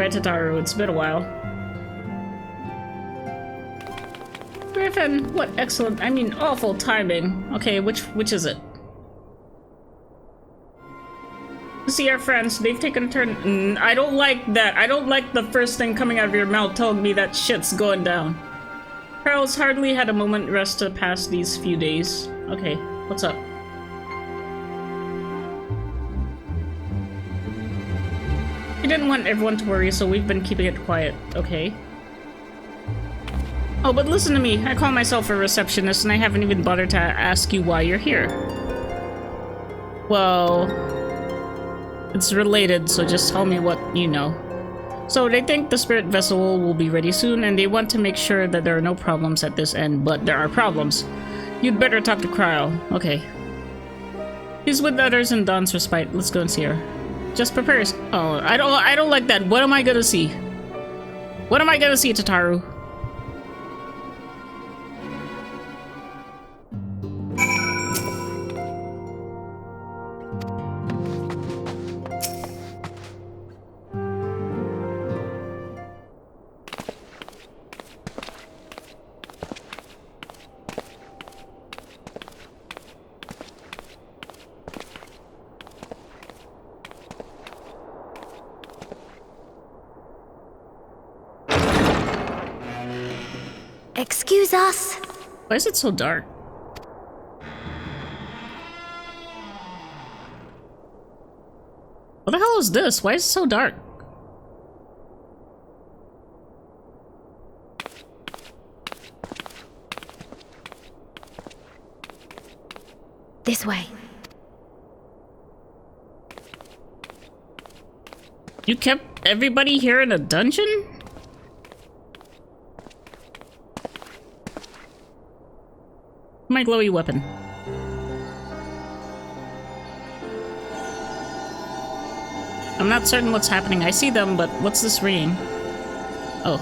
Right, Tataru, it's been a while. Griffin, what excellent, I mean awful timing. Okay, which is it? See our friends, they've taken a turn. I don't like that. I don't like the first thing coming out of your mouth telling me that shit's going down. Carl's hardly had a moment rest to pass these few days. Okay, what's up? We didn't want everyone to worry, so we've been keeping it quiet. Okay. Oh, but listen to me. I call myself a receptionist, and I haven't even bothered to ask you why you're here. Well, it's related, so just tell me what you know. So they think the spirit vessel will be ready soon, and they want to make sure that there are no problems at this end, but there are problems. You'd better talk to Cryo. Okay. He's with others in Dawn's respite. Let's go and see her. Just prepare. Oh, I don't like that. What am I gonna see? What am I gonna see, Tataru? Excuse us? Why is it so dark? What the hell is this? Why is it so dark? This way. You kept everybody here in a dungeon? My glowy weapon. I'm not certain what's happening. I see them, but what's this ringing? Oh.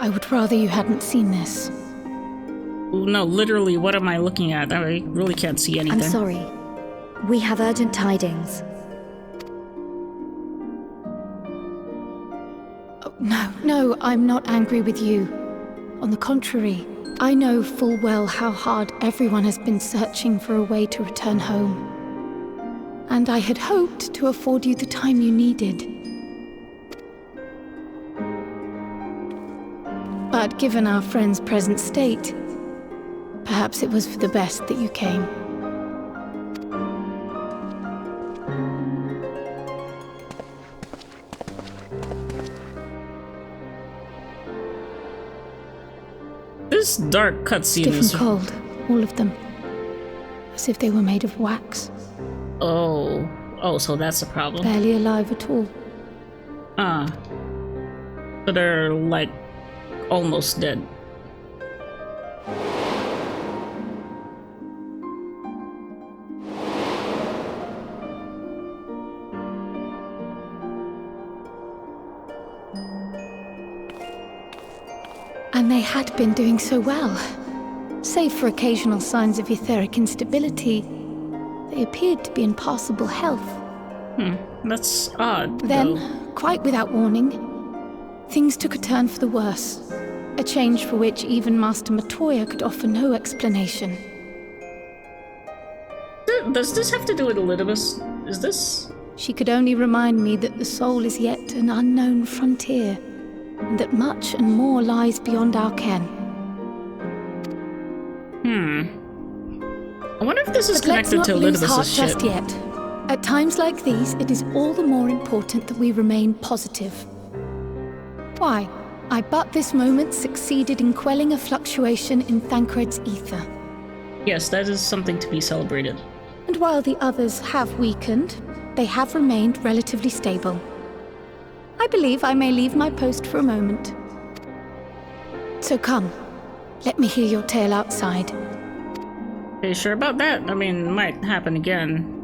I would rather you hadn't seen this. No, literally, what am I looking at? I really can't see anything. I'm sorry. We have urgent tidings. Oh, no, I'm not angry with you. On the contrary, I know full well how hard everyone has been searching for a way to return home. And I had hoped to afford you the time you needed. But given our friend's present state, perhaps it was for the best that you came. This dark cutscene Stiff is... and cold, all of them. As if they were made of wax. Oh, so that's a problem. Barely alive at all. So they're, like, almost dead. And they had been doing so well. Save for occasional signs of etheric instability, they appeared to be in passable health. That's odd, Then, though. quite without warning, things took a turn for the worse. A change for which even Master Matoya could offer no explanation. Does this have to do with Elidibus? Is this... She could only remind me that the soul is yet an unknown frontier, and that much and more lies beyond our ken. I wonder if this is But let's connected not to lose heart Elidibus' just shit. yet. At times like these, it is all the more important that we remain positive. Why? I but this moment succeeded in quelling a fluctuation in Thancred's ether. Yes, that is something to be celebrated. And while the others have weakened, they have remained relatively stable. I believe I may leave my post for a moment. So come, let me hear your tale outside. Are sure about that? I mean, it might happen again.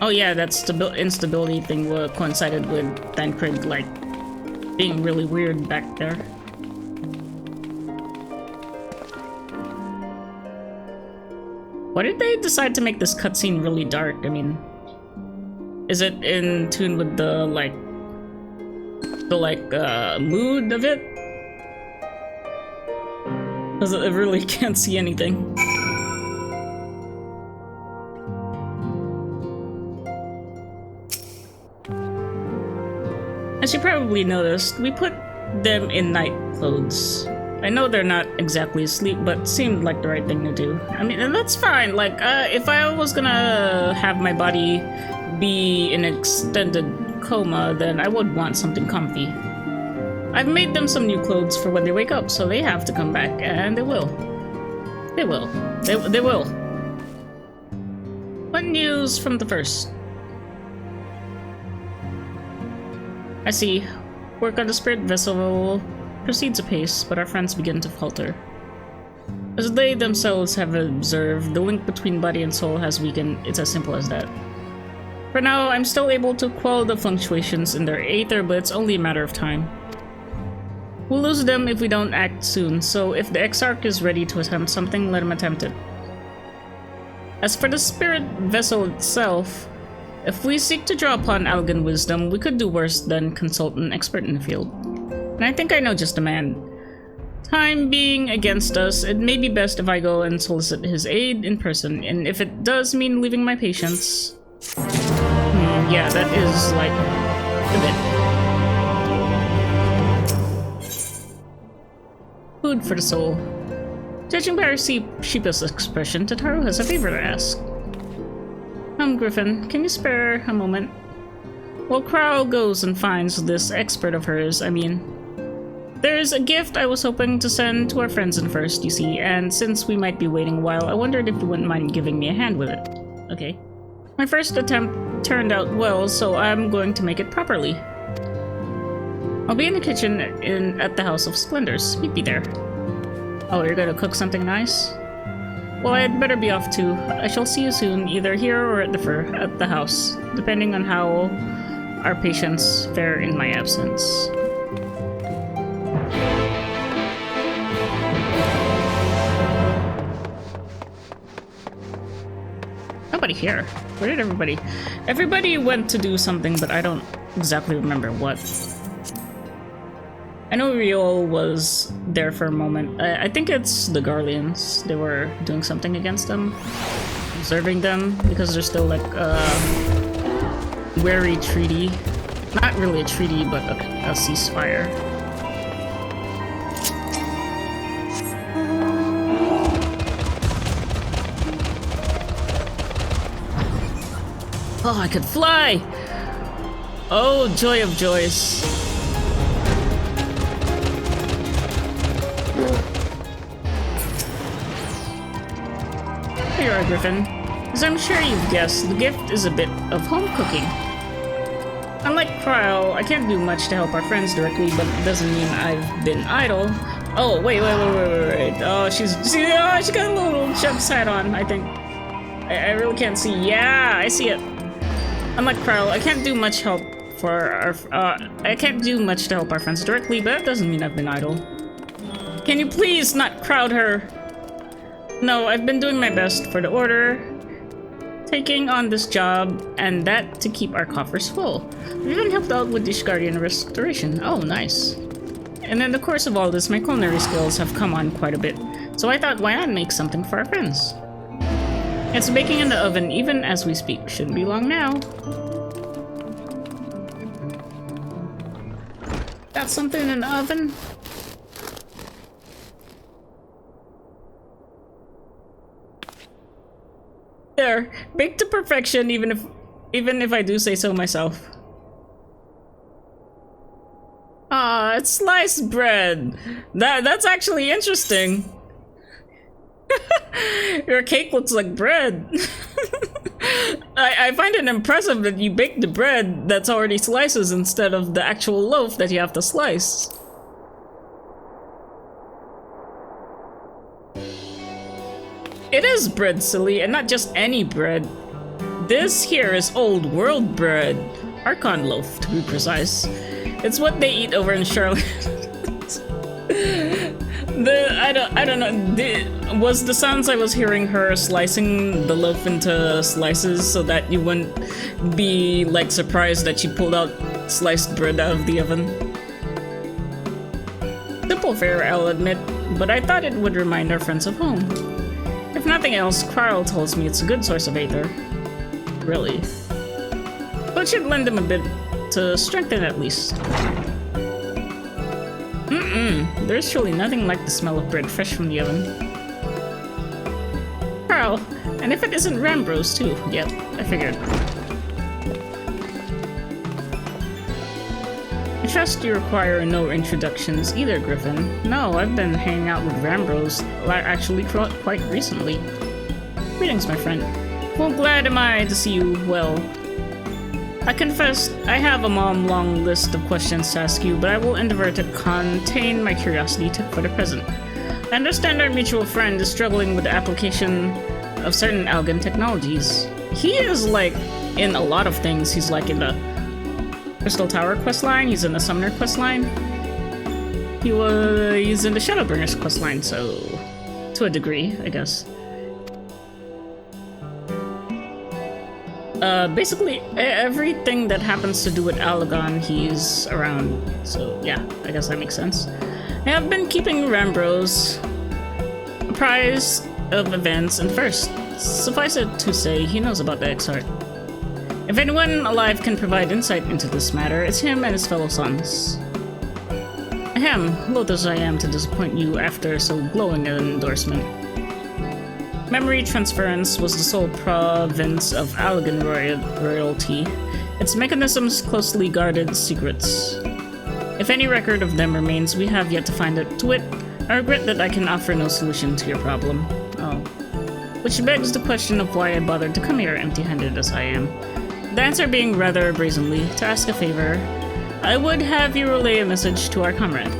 Oh yeah, that instability thing coincided with Thancred, like, being really weird back there. Why did they decide to make this cutscene really dark? I mean, is it in tune with the mood of it? Because I really can't see anything. As you probably noticed, we put them in night clothes. I know they're not exactly asleep, but seemed like the right thing to do. I mean, and that's fine. Like, if I was gonna have my body be in extended coma, then I would want something comfy. I've made them some new clothes for when they wake up, so they have to come back, and they will. They will. They will. What news from the first? I see. Work on the spirit vessel proceeds apace, but our friends begin to falter. As they themselves have observed, the link between body and soul has weakened. It's as simple as that. For now, I'm still able to quell the fluctuations in their aether, but it's only a matter of time. We'll lose them if we don't act soon, so if the Exarch is ready to attempt something, let him attempt it. As for the spirit vessel itself, if we seek to draw upon Algan wisdom, we could do worse than consult an expert in the field. And I think I know just the man. Time being against us, it may be best if I go and solicit his aid in person, and if it does mean leaving my patients... yeah, that is, like, a bit. Food for the soul. Judging by her sheepish expression, Tataru has a favor to ask. Griffin, can you spare a moment? Well, Crow goes and finds this expert of hers, I mean... There's a gift I was hoping to send to our friends in first, you see, and since we might be waiting a while, I wondered if you wouldn't mind giving me a hand with it. Okay. My first attempt turned out well, so I'm going to make it properly. I'll be in the kitchen at the House of Splendors. Meet me there. Oh, you're gonna cook something nice? Well, I'd better be off too. I shall see you soon, either here or at the house, depending on how our patients fare in my absence. Nobody here. Where did everybody? Everybody went to do something, but I don't exactly remember what. I know Riol was there for a moment. I think it's the Garleans. They were doing something against them. Observing them, because they're still like wary treaty. Not really a treaty, but a ceasefire. Oh, I could fly! Oh, joy of joys. Here you are, Griffin. As I'm sure you've guessed, the gift is a bit of home cooking. Unlike Kryl, I can't do much to help our friends directly, but it doesn't mean I've been idle. Oh, wait. Oh, she got a little chef's hat on, I think. I really can't see. Yeah, I see it. Unlike Kryl, I can't do much to help our friends directly, but that doesn't mean I've been idle. Can you please not crowd her? No, I've been doing my best for the order, taking on this job, and that to keep our coffers full. I've even helped out with Ishgardian restoration. Oh, nice. And in the course of all this, my culinary skills have come on quite a bit, so I thought, why not make something for our friends? It's baking in the oven even as we speak. Shouldn't be long now. Got something in the oven? There, baked to perfection, even if I do say so myself. Ah, it's sliced bread. That's actually interesting. Your cake looks like bread. I find it impressive that you bake the bread that's already slices instead of the actual loaf that you have to slice. It is bread, silly, and not just any bread. This here is old world bread. Archon loaf, to be precise. It's what they eat over in Charlotte. I don't know. Was the sounds I was hearing her slicing the loaf into slices so that you wouldn't be like surprised that she pulled out sliced bread out of the oven? Simple fare, I'll admit, but I thought it would remind our friends of home. If nothing else, Quarrel tells me it's a good source of aether. Really. But it should lend him a bit to strengthen at least. There's surely nothing like the smell of bread fresh from the oven. Quarrel, and if it isn't Rambros too. Yep, I figured. I trust you require no introductions either, Griffin. No, I've been hanging out with Rambros actually quite recently. Greetings, my friend. Well, glad am I to see you well. I confess, I have a long list of questions to ask you, but I will endeavor to contain my curiosity for the present. I understand our mutual friend is struggling with the application of certain Algan technologies. He is, like, in a lot of things. He's, like, in the Crystal Tower questline, he's in the Summoner questline. He's in the Shadowbringers questline, so... to a degree, I guess. Basically, everything that happens to do with Alagon, he's around. So, yeah, I guess that makes sense. I have been keeping Rambros apprised of events and first. Suffice it to say, he knows about the X-Heart. If anyone alive can provide insight into this matter, it's him and his fellow sons. Ahem, loath as I am to disappoint you after so glowing an endorsement. Memory transference was the sole province of Alagan royalty, its mechanisms closely guarded secrets. If any record of them remains, we have yet to find it. To wit, I regret that I can offer no solution to your problem. Oh. Which begs the question of why I bothered to come here empty-handed as I am. The answer being rather brazenly, to ask a favor, I would have you relay a message to our comrade.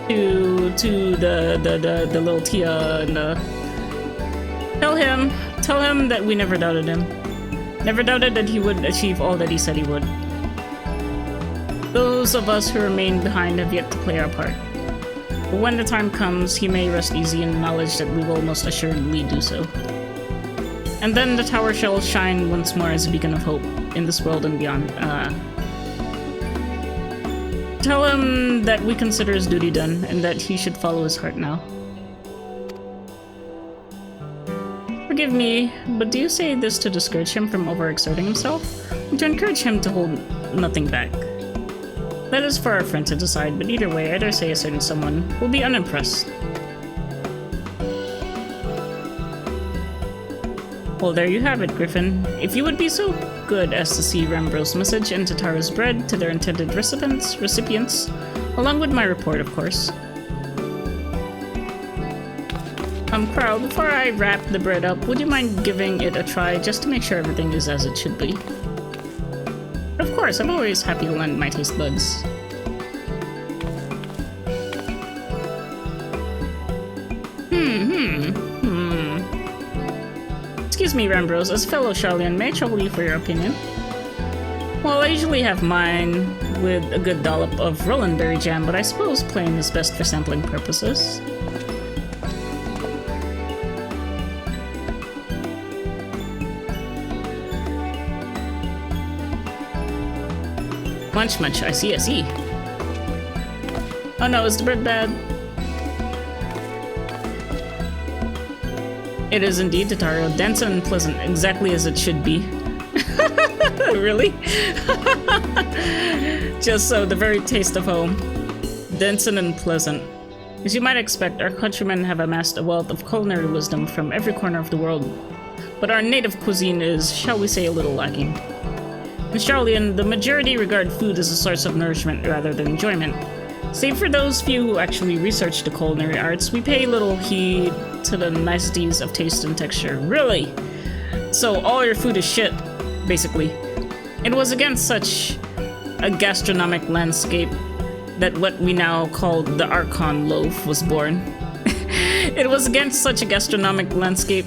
To the little Tia and the... Tell him that we never doubted him. Never doubted that he would achieve all that he said he would. Those of us who remain behind have yet to play our part. But when the time comes, he may rest easy in the knowledge that we will most assuredly do so. And then the tower shall shine once more as a beacon of hope in this world and beyond. Tell him that we consider his duty done and that he should follow his heart now. Forgive me, but do you say this to discourage him from overexerting himself, or to encourage him to hold nothing back? That is for our friend to decide, but either way, I dare say a certain someone will be unimpressed. Well, there you have it, Griffin. If you would be so good as to see Rambros' message and Tatara's bread to their intended recipients, along with my report, of course. Quarrel, before I wrap the bread up, would you mind giving it a try just to make sure everything is as it should be? But of course, I'm always happy to lend my taste buds. Excuse me, Rambros, as fellow Charlian, may I trouble you for your opinion? Well, I usually have mine with a good dollop of Rolandberry jam, but I suppose plain is best for sampling purposes. Munch, I see. Oh no, is the bread bad? It is indeed, Tatario. Dense and pleasant, exactly as it should be. Really? Just so, the very taste of home. Dense and pleasant. As you might expect, our countrymen have amassed a wealth of culinary wisdom from every corner of the world. But our native cuisine is, shall we say, a little lacking. In Charlian, the majority regard food as a source of nourishment rather than enjoyment. Save for those few who actually research the culinary arts, we pay little heed to the niceties of taste and texture. Really? So all your food is shit, basically. It was against such a gastronomic landscape that what we now call the Archon loaf was born. It was against such a gastronomic landscape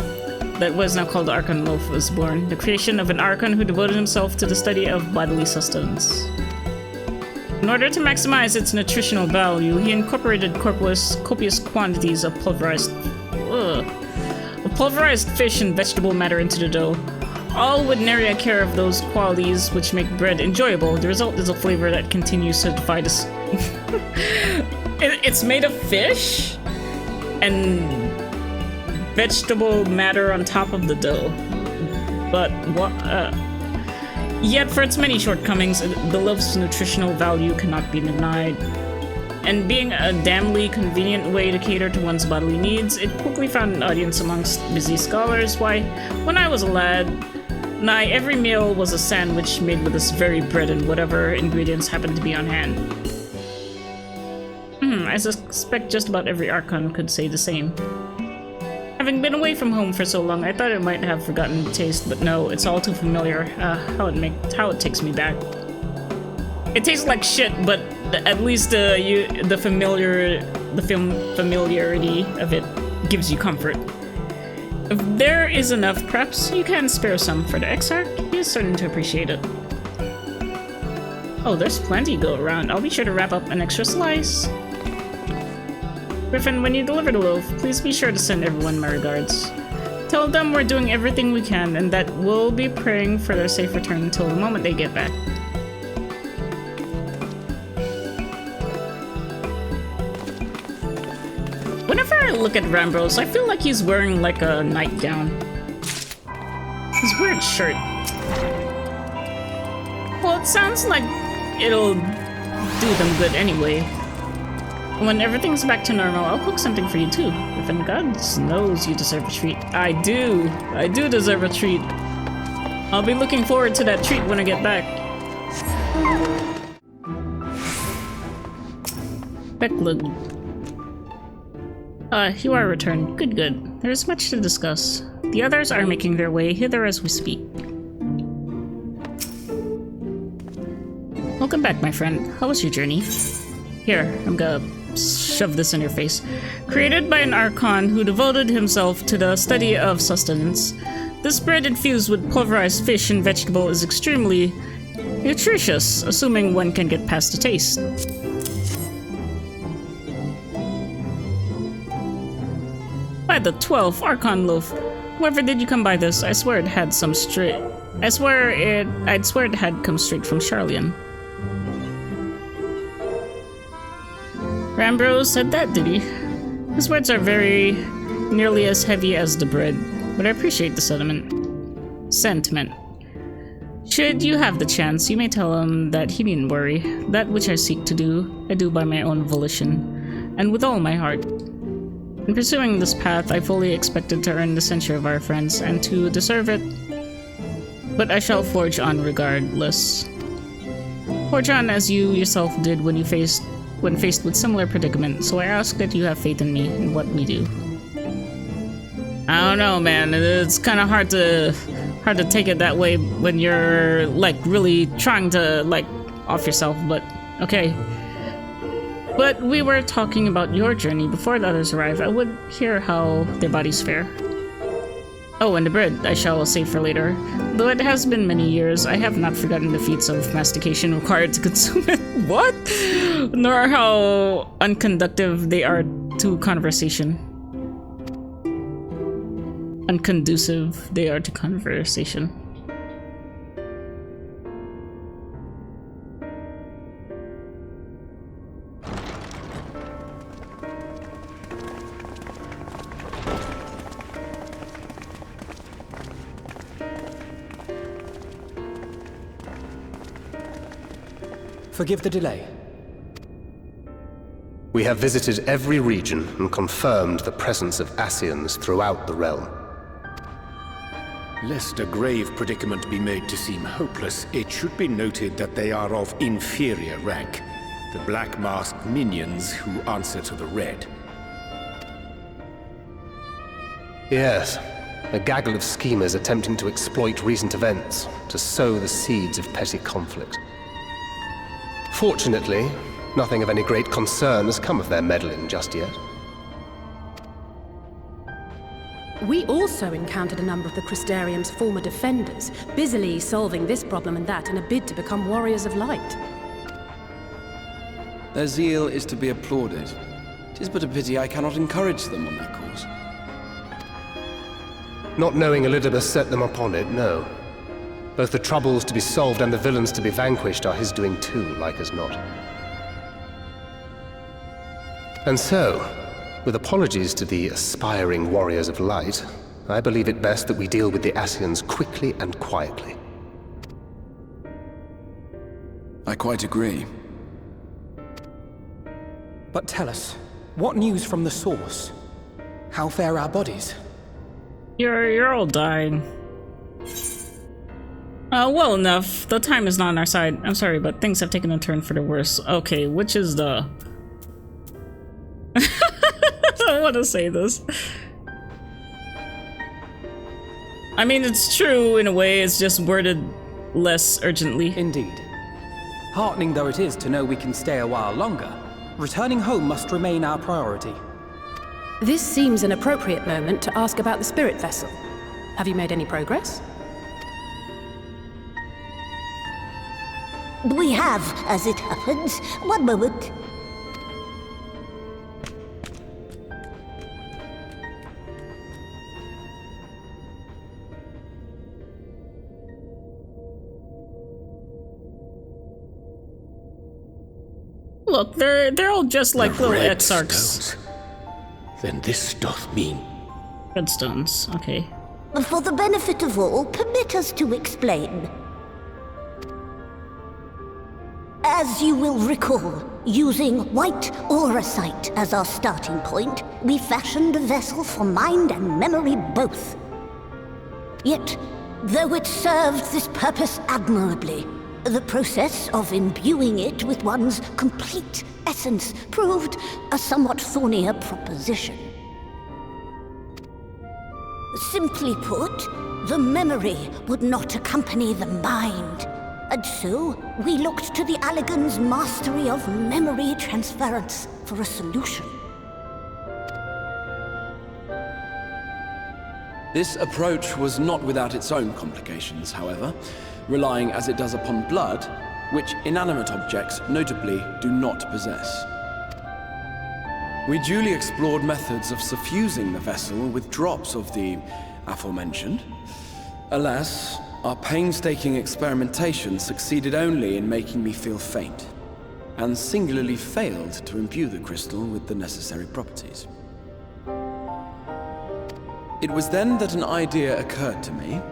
that what is now called the Archon Loaf was born, the creation of an Archon who devoted himself to the study of bodily sustenance. In order to maximize its nutritional value, he incorporated copious quantities of pulverized fish and vegetable matter into the dough, all with nary a care of those qualities which make bread enjoyable. The result is a flavor that continues to defy this. It's made of fish and vegetable matter on top of the dough. But what? Yet, for its many shortcomings, the loaf's nutritional value cannot be denied. And being a damnly convenient way to cater to one's bodily needs, it quickly found an audience amongst busy scholars. Why, when I was a lad, nigh every meal was a sandwich made with this very bread and whatever ingredients happened to be on hand. I suspect just about every Archon could say the same. Having been away from home for so long, I thought I might have forgotten the taste, but no, it's all too familiar. How it takes me back. It tastes like shit, but at least the familiarity of it gives you comfort. If there is enough, perhaps you can spare some for the Exarch. He is certain to appreciate it. Oh, there's plenty to go around. I'll be sure to wrap up an extra slice. Griffin, when you deliver the loaf, please be sure to send everyone my regards. Tell them we're doing everything we can and that we'll be praying for their safe return until the moment they get back. Whenever I look at Rambros, I feel like he's wearing like a nightgown. His weird shirt. Well, it sounds like it'll do them good anyway. When everything's back to normal, I'll cook something for you too. Griffin, God knows you deserve a treat. I do deserve a treat. I'll be looking forward to that treat when I get back. MacLeod. You are returned. Good. There's much to discuss. The others are making their way hither as we speak. Welcome back, my friend. How was your journey? Here, I'm gonna shove this in your face. Created by an Archon who devoted himself to the study of sustenance, this bread infused with pulverized fish and vegetable is extremely nutritious, assuming one can get past the taste. By the 12th Archon loaf, whoever did you come by this? I swear it had some straight. I'd swear it had come straight from Charlian. Rambros said that, did he? His words are very nearly as heavy as the bread, but I appreciate the sentiment. Should you have the chance, you may tell him that he needn't worry. That which I seek to do, I do by my own volition, and with all my heart. In pursuing this path, I fully expected to earn the censure of our friends, and to deserve it. But I shall forge on regardless. Forge on as you yourself did when faced with similar predicament, so I ask that you have faith in me and what we do. I don't know, man. It's kind of hard to take it that way when you're like really trying to like off yourself, but okay. But we were talking about your journey before the others arrive. I would hear how their bodies fare. Oh, and the bread I shall save for later. Though it has been many years, I have not forgotten the feats of mastication required to consume it. What? Nor how unconductive they are to conversation. Unconducive they are to conversation. Forgive the delay. We have visited every region and confirmed the presence of Ascians throughout the realm. Lest a grave predicament be made to seem hopeless, it should be noted that they are of inferior rank. The black-masked minions who answer to the red. Yes, a gaggle of schemers attempting to exploit recent events to sow the seeds of petty conflict. Fortunately, nothing of any great concern has come of their meddling just yet. We also encountered a number of the Crystarium's former defenders, busily solving this problem and that in a bid to become warriors of light. Their zeal is to be applauded. 'Tis but a pity I cannot encourage them on their cause. Not knowing Elizabeth set them upon it, no. Both the troubles to be solved and the villains to be vanquished are his doing too, like as not. And so, with apologies to the aspiring warriors of light, I believe it best that we deal with the Ascians quickly and quietly. I quite agree. But tell us, what news from the source? How fare our bodies? You're all dying. Well enough. The time is not on our side. I'm sorry, but things have taken a turn for the worse. Okay, which is the... I don't want to say this. I mean, it's true in a way, it's just worded less urgently. Indeed. Heartening though it is to know we can stay a while longer, returning home must remain our priority. This seems an appropriate moment to ask about the spirit vessel. Have you made any progress? We have, as it happens. One moment. Look, they're all just like The little red exarchs. stones. Then this doth mean... Redstones, okay. For the benefit of all, permit us to explain. As you will recall, using white auracite as our starting point, we fashioned a vessel for mind and memory both. Yet, though it served this purpose admirably, the process of imbuing it with one's complete essence proved a somewhat thornier proposition. Simply put, the memory would not accompany the mind. And so, we looked to the Allagan's mastery of memory transference for a solution. This approach was not without its own complications, however, relying as it does upon blood, which inanimate objects notably do not possess. We duly explored methods of suffusing the vessel with drops of the aforementioned. Alas, our painstaking experimentation succeeded only in making me feel faint, and singularly failed to imbue the crystal with the necessary properties. It was then that an idea occurred to me,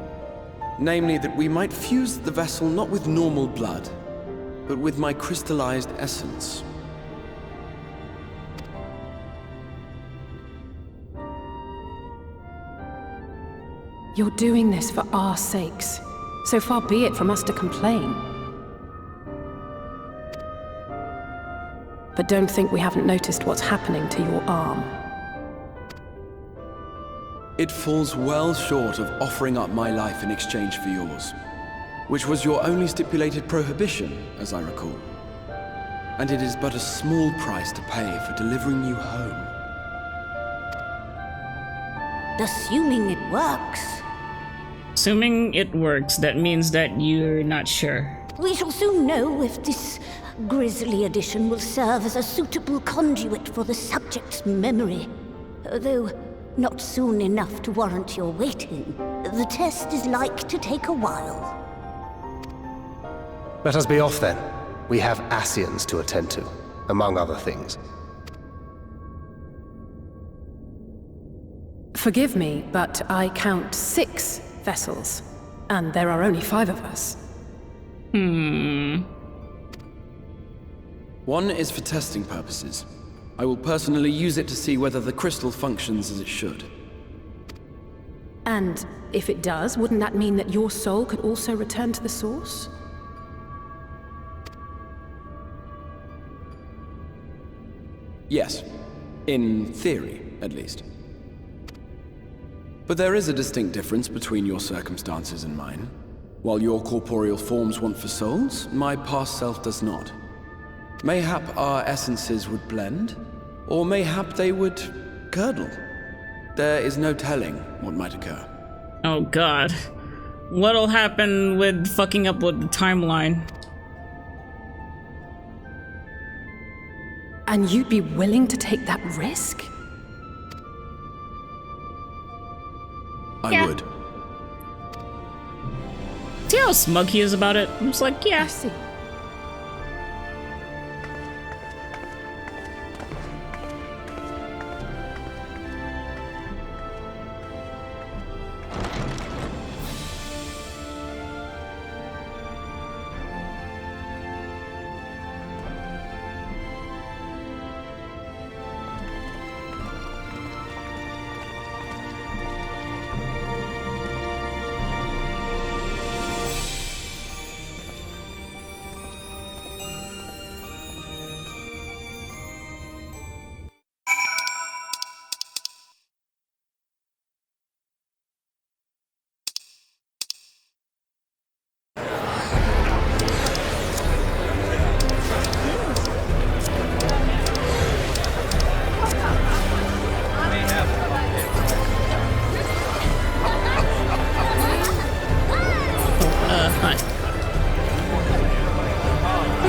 namely that we might fuse the vessel not with normal blood, but with my crystallized essence. You're doing this for our sakes, so far be it from us to complain. But don't think we haven't noticed what's happening to your arm. It falls well short of offering up my life in exchange for yours, which was your only stipulated prohibition, as I recall. And it is but a small price to pay for delivering you home. Assuming it works. Assuming it works, that means that you're not sure. We shall soon know if this grisly addition will serve as a suitable conduit for the subject's memory. Though not soon enough to warrant your waiting. The test is like to take a while. Let us be off then. We have Ascians to attend to, among other things. Forgive me, but I count 6 vessels, and there are only 5 of us. One is for testing purposes. I will personally use it to see whether the crystal functions as it should. And if it does, wouldn't that mean that your soul could also return to the source? Yes. In theory, at least. But there is a distinct difference between your circumstances and mine. While your corporeal forms want for souls, my past self does not. Mayhap our essences would blend, or mayhap they would curdle. There is no telling what might occur. Oh god. What'll happen with fucking up with the timeline? And you'd be willing to take that risk? I would. See how smug he is about it? I'm just like, yeah. I see.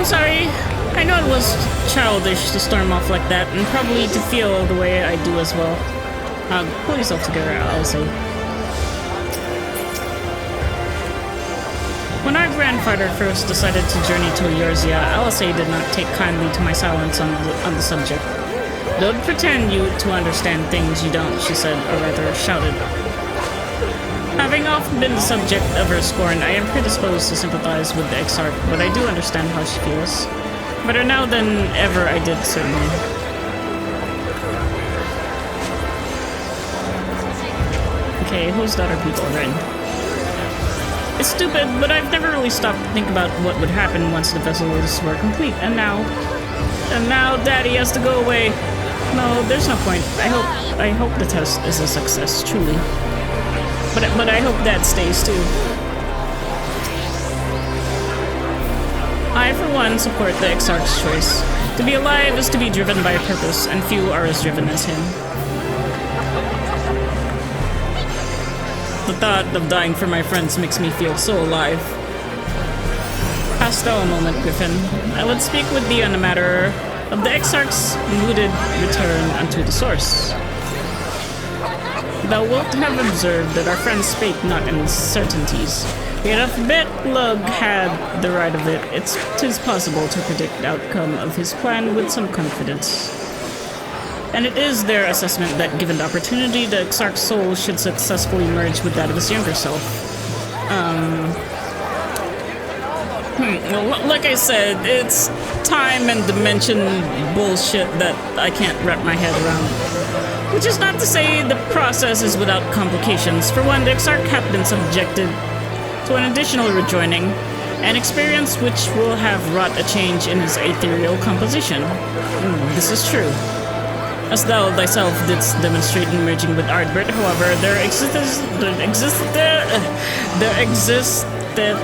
Sorry. I know it was childish to storm off like that, and probably to feel the way I do as well. Pull yourself together, I'll say. When our grandfather first decided to journey to Eorzea, LSA did not take kindly to my silence on the subject. Don't pretend you to understand things you don't, she said, or rather shouted. Having often been the subject of her scorn, I am predisposed to sympathize with the Exarch, but I do understand how she feels. Better now than ever I did, certainly. Okay, whose daughter people are in? It's stupid, but I've never really stopped to think about what would happen once the vessels were complete, and now Daddy has to go away. No, there's no point. I hope the test is a success, truly. But I hope Dad stays too. I, for one, support the Exarch's choice. To be alive is to be driven by a purpose, and few are as driven as him. The thought of dying for my friends makes me feel so alive. Past a moment, Griffin. I would speak with thee on the matter of the Exarch's mooted return unto the source. Thou wilt have observed that our friends spake not in certainties. Yet if Betlug had the right of it, 'tis possible to predict the outcome of his plan with some confidence. And it is their assessment that given the opportunity, the Exarch's soul should successfully merge with that of his younger self. Well, like I said, it's time and dimension bullshit that I can't wrap my head around. Which is not to say the process is without complications. For one, the Exarch hath been subjected to an additional rejoining, an experience which will have wrought a change in his ethereal composition. This is true. As thou thyself didst demonstrate in merging with Ardbert, however, there existed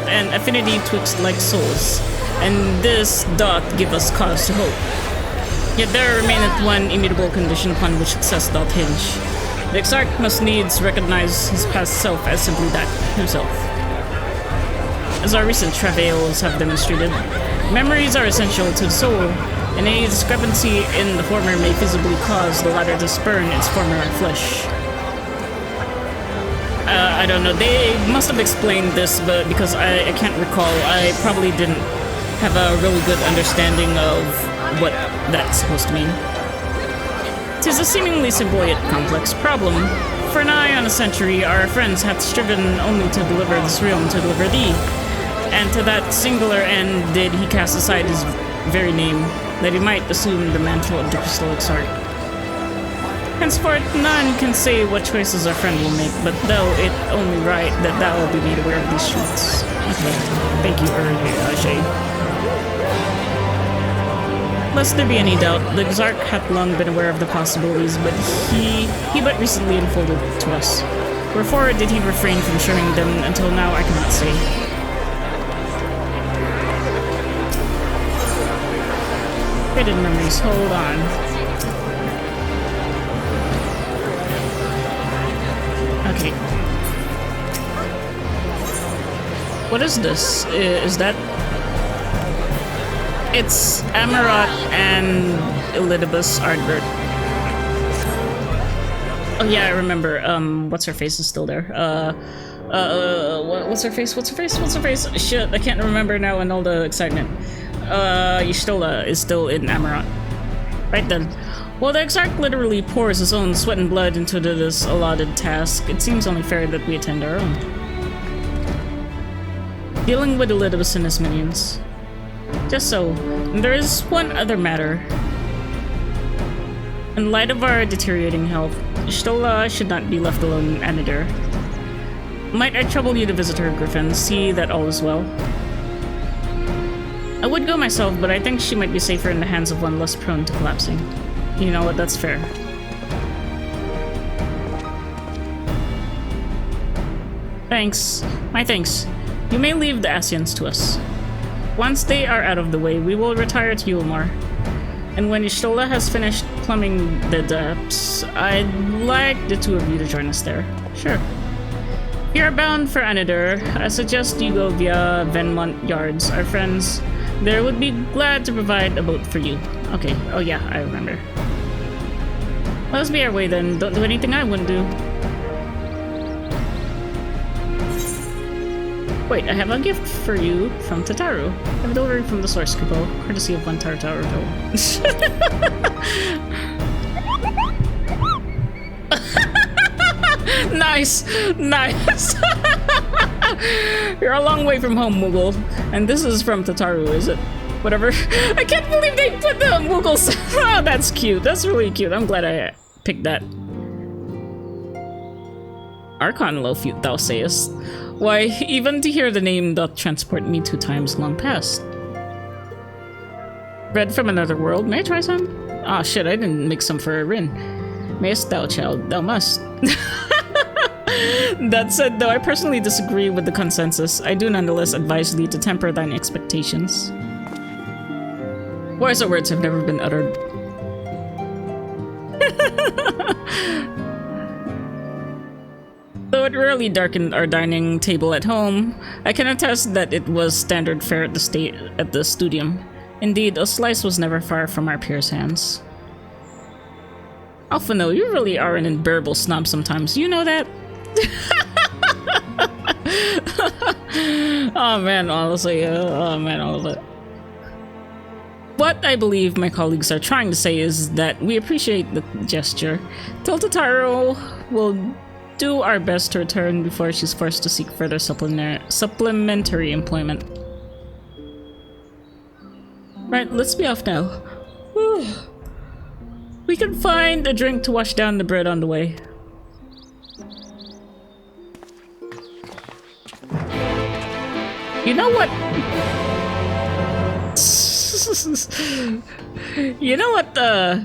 an affinity twixt like souls, and this doth give us cause to hope. Yet there remaineth one immutable condition upon which success doth hinge. The Exarch must needs recognize his past self as simply that, himself. As our recent travails have demonstrated, memories are essential to the soul, and any discrepancy in the former may feasibly cause the latter to spurn its former flesh. I don't know, they must have explained this, but because I can't recall, I probably didn't have a really good understanding of what that's supposed to mean. 'Tis a seemingly simple yet complex problem. For nigh on a century, our friends hath striven only to deliver this realm to deliver thee, and to that singular end did he cast aside his very name, that he might assume the mantle of the Crystal Exarch. Henceforth, none can say what choices our friend will make, but though it only right that thou be made aware of these truths. Okay, thank you, Ajay. Lest there be any doubt, the Exarch hath long been aware of the possibilities, but he but recently unfolded to us. Wherefore did he refrain from sharing them until now, I cannot say. Faded memories, hold on. Okay. What is this? Is that... It's Amarat and Elidibus Ardbert. Oh yeah, I remember. What's her face is still there. What's her face? What's her face? What's her face? Shit, I can't remember now in all the excitement. Y'shtola is still in Amarat. Right then. Well, the Exarch literally pours his own sweat and blood into this allotted task. It seems only fair that we attend our own. Dealing with Elidibus and his minions. Just so, there is one other matter. In light of our deteriorating health, Y'shtola should not be left alone in Anadir. Might I trouble you to visit her, Griffin, see that all is well? I would go myself, but I think she might be safer in the hands of one less prone to collapsing. You know what, that's fair. Thanks. My thanks. You may leave the Asians to us. Once they are out of the way, we will retire to Yulmar. And when Y'shtola has finished plumbing the depths, I'd like the two of you to join us there. Sure. If you are bound for Anadir, I suggest you go via Venmont Yards. Our friends there would be glad to provide a boat for you. Okay, oh yeah, I remember. Let us be our way then. Don't do anything I wouldn't do. Wait, I have a gift for you from Tataru. I have a delivery from the Source Kupo, courtesy of one Tataru. Nice! Nice! You're a long way from home, Moogle. And this is from Tataru, is it? Whatever. I can't believe they put the Moogles. Oh, that's cute. That's really cute. I'm glad I picked that. Archon lo, thou sayest. Why, even to hear the name doth transport me 2 times long past. Bread from another world, may I try some? Ah, oh, shit, I didn't make some for Rin. Mayest thou, child, thou must. That said, though I personally disagree with the consensus, I do nonetheless advise thee to temper thine expectations. Wiser words have never been uttered. Though it rarely darkened our dining table at home, I can attest that it was standard fare at the studium. Indeed, a slice was never far from our peers' hands. Alphino, you really are an unbearable snob sometimes. You know that? Oh man, honestly, oh man, all of it. What I believe my colleagues are trying to say is that we appreciate the gesture. Till Tataru will do our best to return before she's forced to seek further supplementary employment. Right, let's be off now. Whew. We can find a drink to wash down the bread on the way. You know what? You know what? That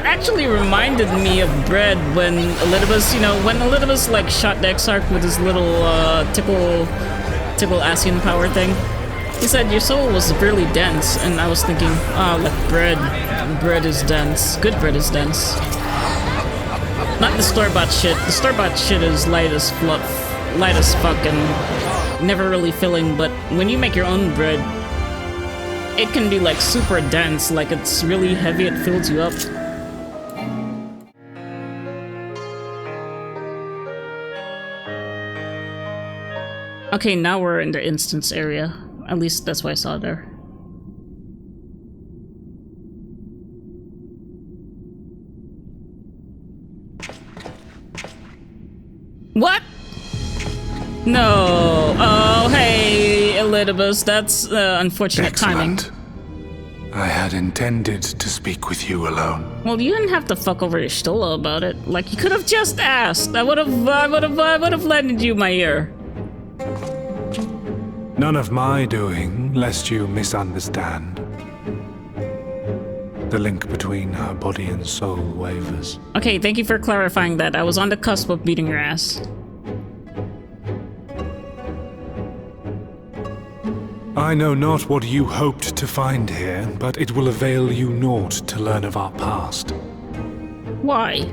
actually reminded me of bread when Elidibus, you know, when Elidibus like shot the Exarch with his little tickle Asian power thing. He said your soul was really dense, and I was thinking, oh, like bread. Bread is dense. Good bread is dense. Not the store-bought shit. The store-bought shit is light as fluff, light as fuck, and never really filling. But when you make your own bread, it can be like super dense, like it's really heavy, it fills you up. Okay, now we're in the instance area. At least that's what I saw there. What? No. Oh, hey, Elidibus. That's unfortunate timing. I had intended to speak with you alone. Well, you didn't have to fuck over Y'shtola about it. Like, you could have just asked. I would have lended you my ear. None of my doing, lest you misunderstand. The link between her body and soul wavers. Okay, thank you for clarifying that. I was on the cusp of beating your ass. I know not what you hoped to find here, but it will avail you naught to learn of our past. Why?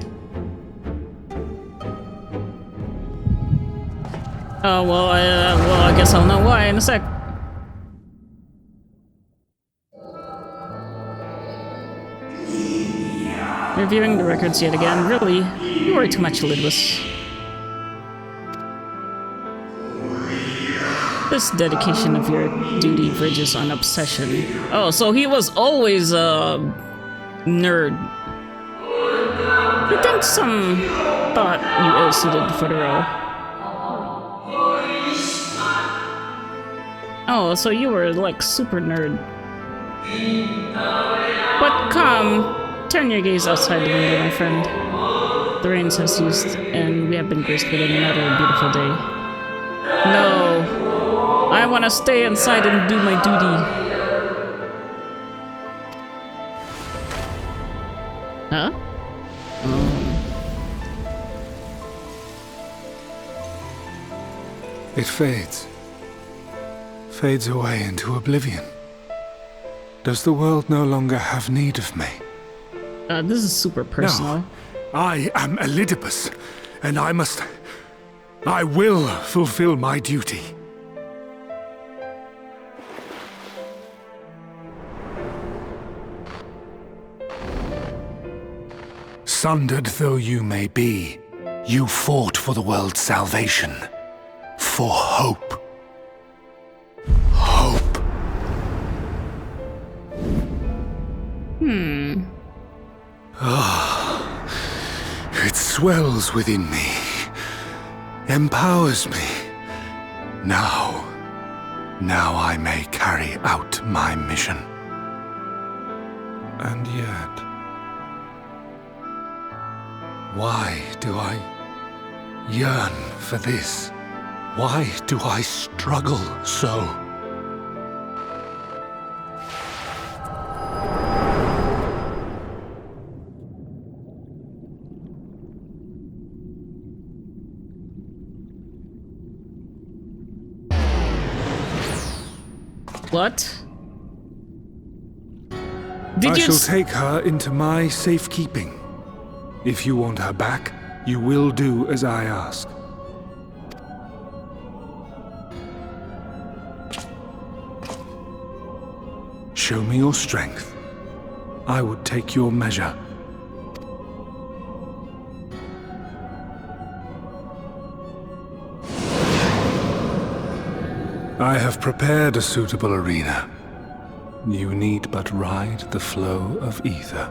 Oh, well, I guess I'll know why in a sec. Reviewing the records yet again. Really? You worry too much, Elidibus. This dedication of your duty verges on obsession. Oh, so he was always a nerd. I think some thought you ill-suited for the role. Oh, so you were like super nerd. But come, turn your gaze outside the window, my friend. The rains have ceased, and we have been graced with another beautiful day. No, I want to stay inside and do my duty. Huh? It fades. Fades away into oblivion. Does the world no longer have need of me? This is super personal. No, I am Elidibus, and I will fulfill my duty. Sundered though you may be, you fought for the world's salvation. For hope. Hope. It swells within me, empowers me. Now I may carry out my mission. And yet, why do I yearn for this? Why do I struggle so? What? I shall take her into my safekeeping. If you want her back, you will do as I ask. Show me your strength. I would take your measure. I have prepared a suitable arena. You need but ride the flow of ether.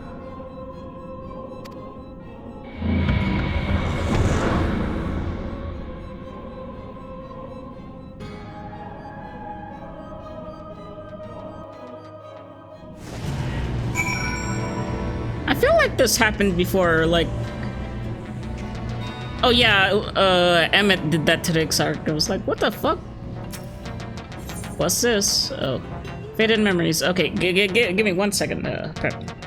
I feel like this happened before, like... Oh yeah, Emmett did that to the Exarch. I was like, what the fuck? What's this? Oh. Faded memories. Okay, give me 1 second. Prep.